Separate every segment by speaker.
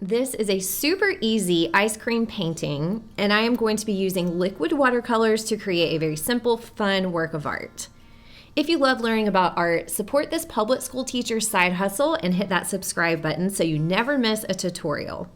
Speaker 1: This is a super easy ice cream painting, and I am going to be using liquid watercolors to create a very simple, fun work of art. If you love learning about art, support this public school teacher's side hustle and hit that subscribe button so you never miss a tutorial.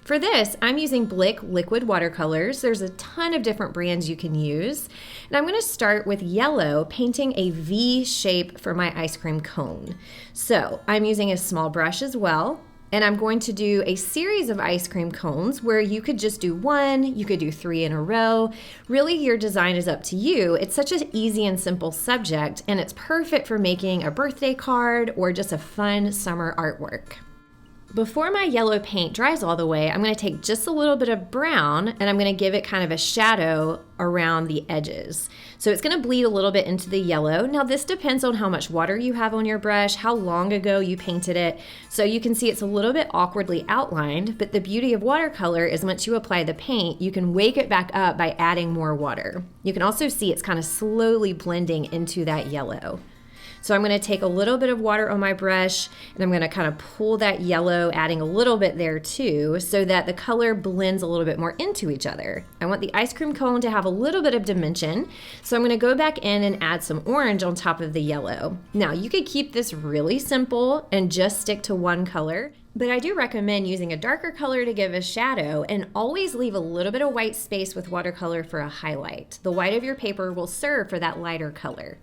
Speaker 1: For this, I'm using Blick liquid watercolors. There's a ton of different brands you can use. And I'm going to start with yellow, painting a V shape for my ice cream cone. So I'm using a small brush as well. And I'm going to do a series of ice cream cones where you could just do one, you could do 3 in a row. Really, your design is up to you. It's such an easy and simple subject, and it's perfect for making a birthday card or just a fun summer artwork. Before my yellow paint dries all the way, I'm going to take just a little bit of brown and I'm going to give it kind of a shadow around the edges. So it's going to bleed a little bit into the yellow. Now this depends on how much water you have on your brush, how long ago you painted it. So you can see it's a little bit awkwardly outlined, but the beauty of watercolor is once you apply the paint, you can wake it back up by adding more water. You can also see it's kind of slowly blending into that yellow. So I'm going to take a little bit of water on my brush and I'm going to kind of pull that yellow, adding a little bit there too, so that the color blends a little bit more into each other. I want the ice cream cone to have a little bit of dimension, so I'm going to go back in and add some orange on top of the yellow. Now you could keep this really simple and just stick to one color, but I do recommend using a darker color to give a shadow, and always leave a little bit of white space with watercolor for a highlight. The white of your paper will serve for that lighter color.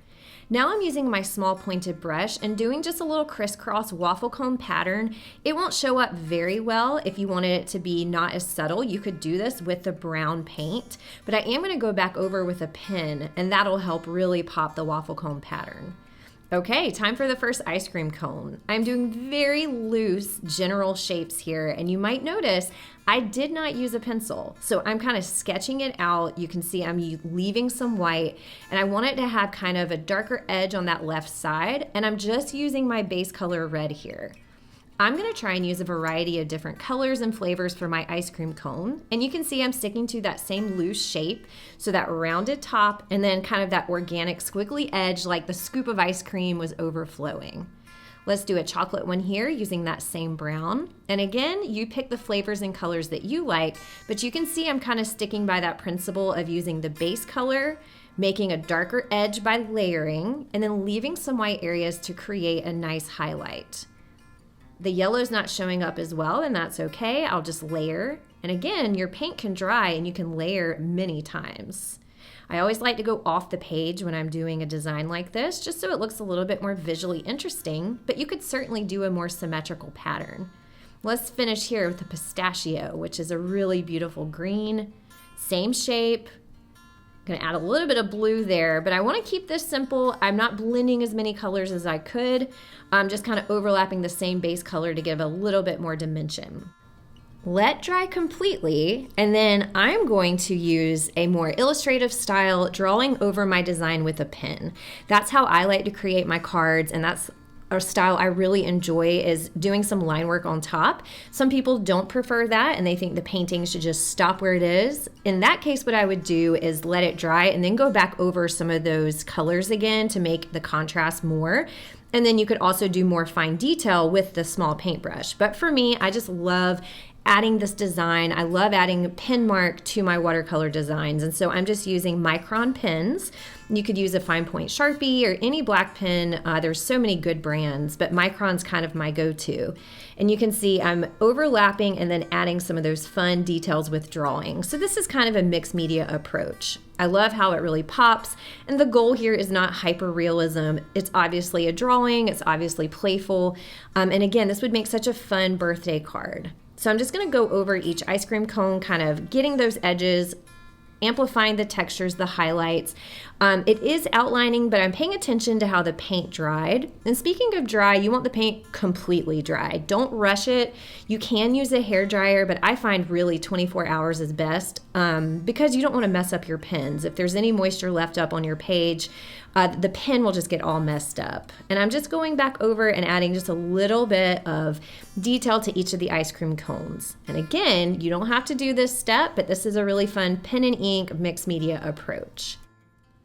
Speaker 1: Now I'm using my small pointed brush and doing just a little crisscross waffle cone pattern. It won't show up very well. If you wanted it to be not as subtle, you could do this with the brown paint, but I am going to go back over with a pen and that'll help really pop the waffle cone pattern. Okay, time for the first ice cream cone. I'm doing very loose general shapes here, and you might notice I did not use a pencil. So I'm kind of sketching it out. You can see I'm leaving some white, and I want it to have kind of a darker edge on that left side, and I'm just using my base color red here. I'm going to try and use a variety of different colors and flavors for my ice cream cone. And you can see I'm sticking to that same loose shape, so that rounded top and then kind of that organic squiggly edge like the scoop of ice cream was overflowing. Let's do a chocolate one here using that same brown. And again, you pick the flavors and colors that you like, but you can see I'm kind of sticking by that principle of using the base color, making a darker edge by layering, and then leaving some white areas to create a nice highlight. The yellow's not showing up as well, and that's okay. I'll just layer. And again, your paint can dry and you can layer many times. I always like to go off the page when I'm doing a design like this, just so it looks a little bit more visually interesting, but you could certainly do a more symmetrical pattern. Let's finish here with the pistachio, which is a really beautiful green, same shape. I'm gonna add a little bit of blue there, but I wanna keep this simple. I'm not blending as many colors as I could. I'm just kind of overlapping the same base color to give a little bit more dimension. Let dry completely, and then I'm going to use a more illustrative style, drawing over my design with a pen. That's how I like to create my cards, and that's a style I really enjoy, is doing some line work on top. Some people don't prefer that and they think the painting should just stop where it is. In that case, what I would do is let it dry and then go back over some of those colors again to make the contrast more. And then you could also do more fine detail with the small paintbrush. But for me, I just love adding this design. I love adding a pen mark to my watercolor designs. And so I'm just using Micron Pens. You could use a fine point Sharpie or any black pen. There's so many good brands, but Micron's kind of my go-to. And you can see I'm overlapping and then adding some of those fun details with drawing. So this is kind of a mixed media approach. I love how it really pops. And the goal here is not hyper-realism. It's obviously a drawing. It's obviously playful. And again, this would make such a fun birthday card. So I'm just gonna go over each ice cream cone, kind of getting those edges, amplifying the textures, the highlights. It is outlining, but I'm paying attention to how the paint dried. And speaking of dry, you want the paint completely dry. Don't rush it. You can use a hair dryer, but I find really 24 hours is best because you don't want to mess up your pens. If there's any moisture left up on your page, the pen will just get all messed up. And I'm just going back over and adding just a little bit of detail to each of the ice cream cones. And again, you don't have to do this step, but this is a really fun pen and ink mixed media approach.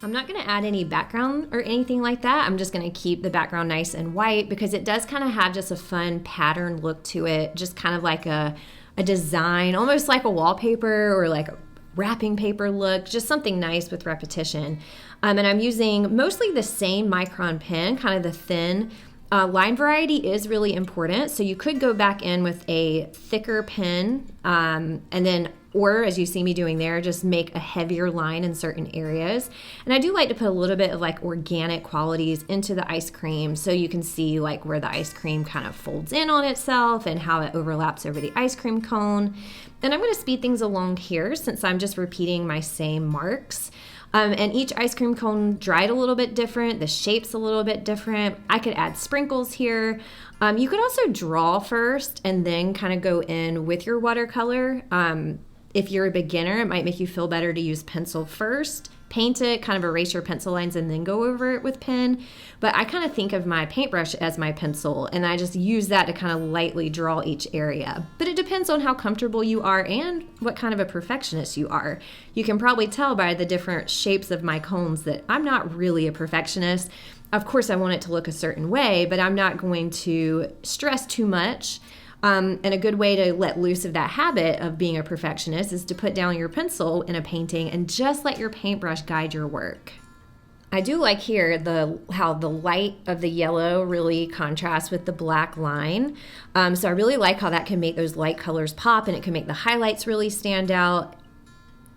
Speaker 1: I'm not going to add any background or anything like that. I'm just going to keep the background nice and white because it does kind of have just a fun pattern look to it, just kind of like a design, almost like a wallpaper or like a wrapping paper look, just something nice with repetition. And I'm using mostly the same Micron pen, kind of the thin. Line variety is really important, so you could go back in with a thicker pen and then, or as you see me doing there, just make a heavier line in certain areas. And I do like to put a little bit of like organic qualities into the ice cream so you can see like where the ice cream kind of folds in on itself and how it overlaps over the ice cream cone. And I'm going to speed things along here since I'm just repeating my same marks. And each ice cream cone dried a little bit different. The shape's a little bit different. I could add sprinkles here. You could also draw first and then kind of go in with your watercolor. If you're a beginner, it might make you feel better to use pencil first, paint it, kind of erase your pencil lines and then go over it with pen. But I kind of think of my paintbrush as my pencil and I just use that to kind of lightly draw each area. But it depends on how comfortable you are and what kind of a perfectionist you are. You can probably tell by the different shapes of my cones that I'm not really a perfectionist. Of course, I want it to look a certain way, but I'm not going to stress too much. And a good way to let loose of that habit of being a perfectionist is to put down your pencil in a painting and just let your paintbrush guide your work. I do like here how the light of the yellow really contrasts with the black line. So I really like how that can make those light colors pop and it can make the highlights really stand out.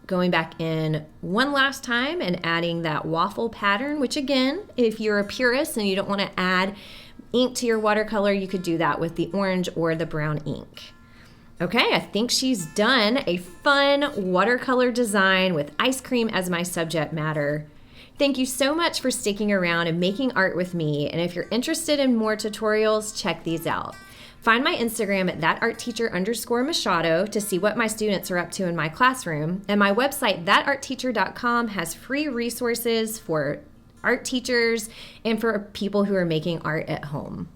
Speaker 1: Going back in one last time and adding that waffle pattern, which again, if you're a purist and you don't want to add ink to your watercolor, you could do that with the orange or the brown ink. Okay, I think she's done a fun watercolor design with ice cream as my subject matter. Thank you so much for sticking around and making art with me. And if you're interested in more tutorials, check these out. Find my Instagram at thatartteacher_Machado to see what my students are up to in my classroom. And my website, thatartteacher.com, has free resources for art teachers and for people who are making art at home.